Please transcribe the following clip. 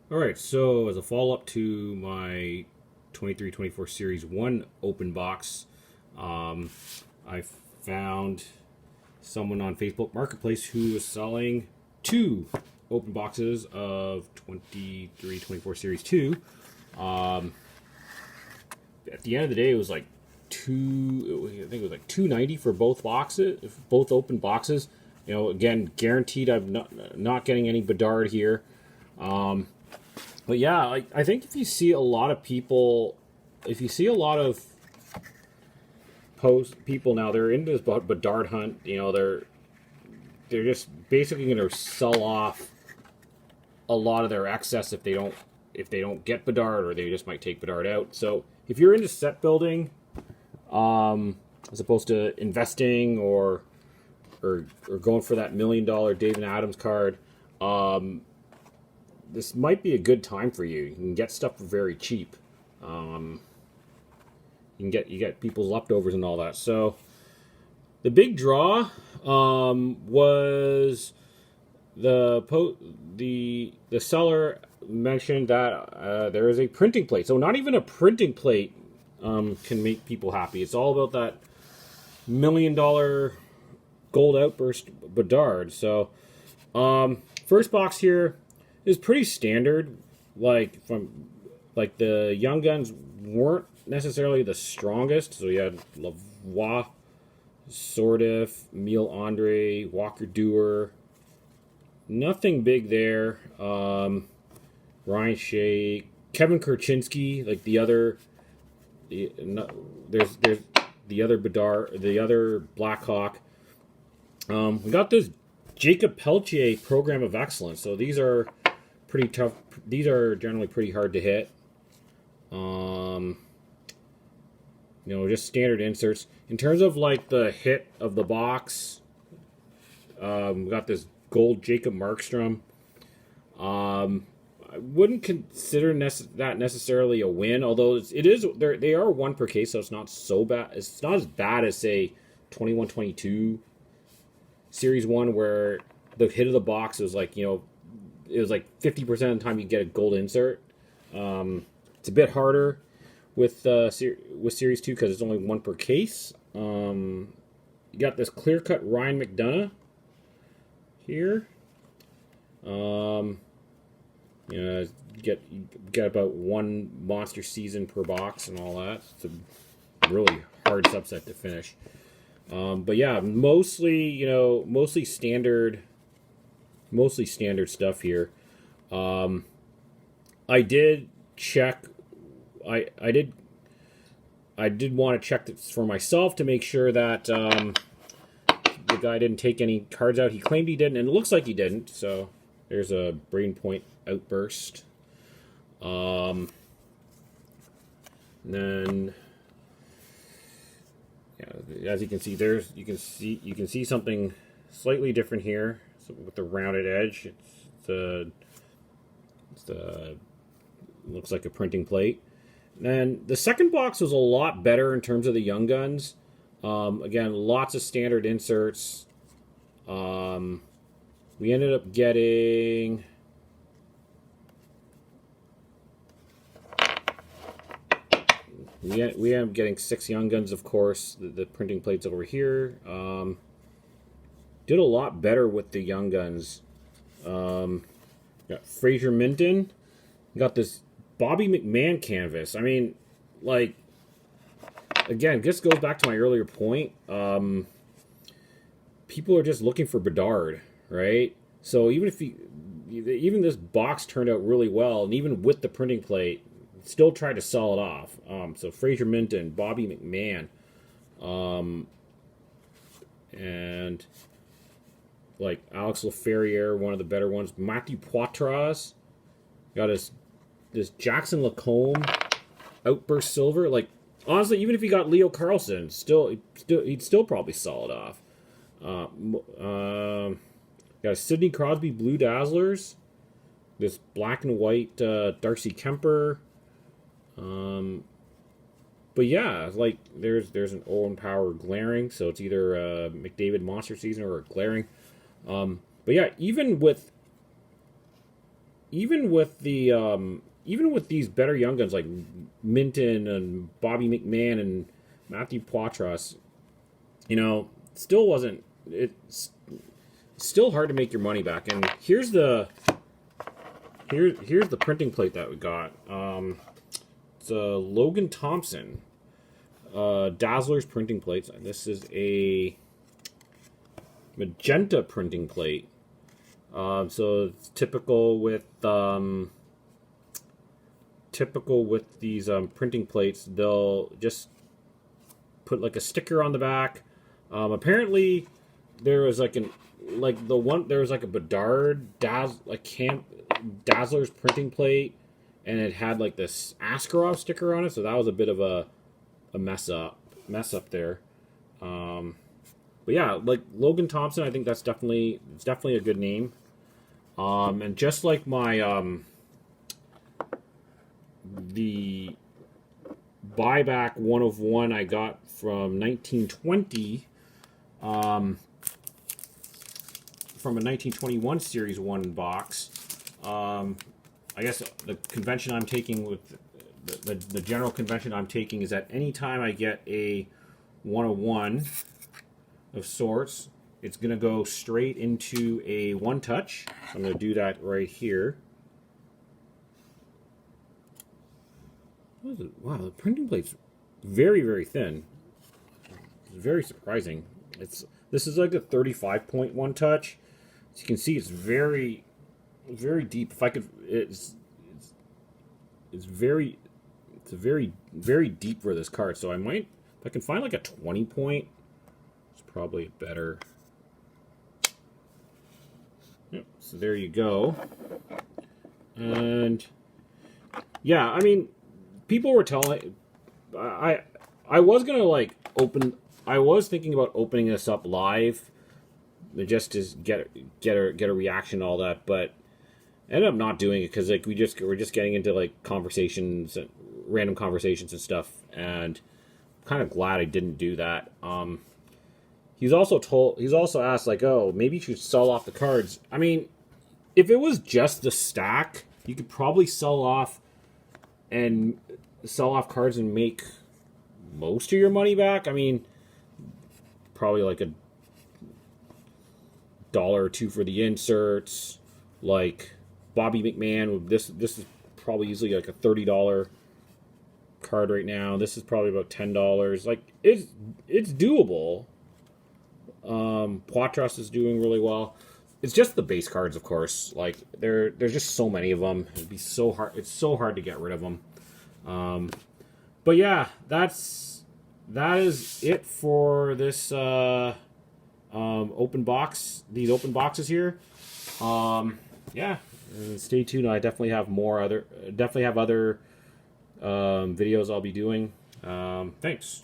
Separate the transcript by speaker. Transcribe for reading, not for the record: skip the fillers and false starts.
Speaker 1: All right, so as a follow up to my 23-24 Series 1 open box, um, I found someone on Facebook Marketplace who was selling two open boxes of 23-24 Series 2. Um, at the end of the day, it was like I think it was like 290 for both boxes, both open boxes. You know, again, guaranteed I'm not getting any Bedard here. But yeah, I think if you see a lot of people, if you see a lot of people now, they're into this Bedard hunt. You know, they're just basically going to sell off a lot of their excess if they don't get Bedard, or they just might take Bedard out. So if you're into set building, as opposed to investing or going for that $1 million David Adams card, this might be a good time for you. You can get stuff for very cheap. You get people's leftovers and all that. So the big draw was the seller mentioned that there is a printing plate. So not even a printing plate can make people happy. It's all about that $1 million gold outburst Bedard. So first box here is pretty standard. Like the Young Guns weren't necessarily the strongest. So you had Lavoie, Sordif, Emile Andre, Walker Dewar. Nothing big there. Ryan Shea, Kevin Kurchinski, like there's the other Bedard, the other Blackhawk. We got this Jacob Peltier Program of Excellence. So these are pretty tough. These are generally pretty hard to hit. Just standard inserts. In terms of like the hit of the box, we got this gold Jacob Markstrom. I wouldn't consider that necessarily a win, although it is. They are one per case, so it's not so bad. It's not as bad as say 21-22 Series 1, where the hit of the box was like, it was like 50% of the time you get a gold insert. It's a bit harder with Series 2 because it's only one per case. You got this clear cut Ryan McDonough here. You get about one monster season per box and all that. It's a really hard subset to finish. But yeah, mostly standard stuff here. I did check. I did want to check this for myself to make sure that the guy didn't take any cards out. He claimed he didn't, and it looks like he didn't. So there's a Brain Point outburst. And then, yeah, as you can see, you can see something slightly different here. So with the rounded edge, looks like a printing plate. And the second box was a lot better in terms of the Young Guns. Again, lots of standard inserts. We ended up getting we ended up getting 6 Young Guns, of course. The printing plates over here. Did a lot better with the Young Guns. Got Fraser Minton. Got this Bobby McMahon canvas. I mean, like, again, this goes back to my earlier point. People are just looking for Bedard, right? So even this box turned out really well, and even with the printing plate, still tried to sell it off. So Fraser Minton, Bobby McMahon, and like Alex Laferriere, one of the better ones. Matthew Poitras got this Jackson Lacombe outburst silver. Like, honestly, even if he got Leo Carlson, he'd still probably sell it off. Got a Sidney Crosby Blue Dazzlers. This black and white Darcy Kemper. But yeah, like there's an Owen Power glaring, so it's either a McDavid Monster Season or a glaring. But yeah, even with even with these better young guns like Minton and Bobby McMahon and Matthew Poitras, still wasn't. It's still hard to make your money back. And here's the printing plate that we got. It's a Logan Thompson Dazzler's printing plates. This is a magenta printing plate. So it's typical with these printing plates. They'll just put like a sticker on the back. Apparently, there was like a Bedard Dazzler's printing plate, and it had like this Askarov sticker on it. So that was a bit of a mess up there. But yeah, like Logan Thompson, I think it's definitely a good name. And just like my the buyback 1 of 1 I got from 1920, from a 1921 Series 1 box. I guess the convention I'm taking with the general convention I'm taking is that anytime I get a 101 of sorts, it's going to go straight into a one touch. So I'm going to do that right here. Wow, the printing plate's very, very thin. It's very surprising. This is like a 35.1 touch. As you can see, it's very, very deep. If I could, it's very, very deep for this card. So I might, if I can find like a 20 point, it's probably better. Yep, so there you go. And yeah, I mean, people were telling, I was gonna like I was thinking about opening this up live, just to get a reaction and all that, but I ended up not doing it because like we're just getting into like conversations, random conversations and stuff, and I'm kind of glad I didn't do that. He's also asked like, oh, maybe you should sell off the cards. I mean, if it was just the stack, you could probably sell off cards and make most of your money back. I mean, probably like $1 or $2 for the inserts. Like Bobby McMahon, this is probably usually like a $30 card right now. This is probably about $10. Like it's doable. Poitras is doing really well. It's just the base cards, of course. Like there's just so many of them. It'd be so hard. It's so hard to get rid of them. But yeah, that is it for this open box. These open boxes here. Yeah, stay tuned. I definitely have other videos I'll be doing. Thanks.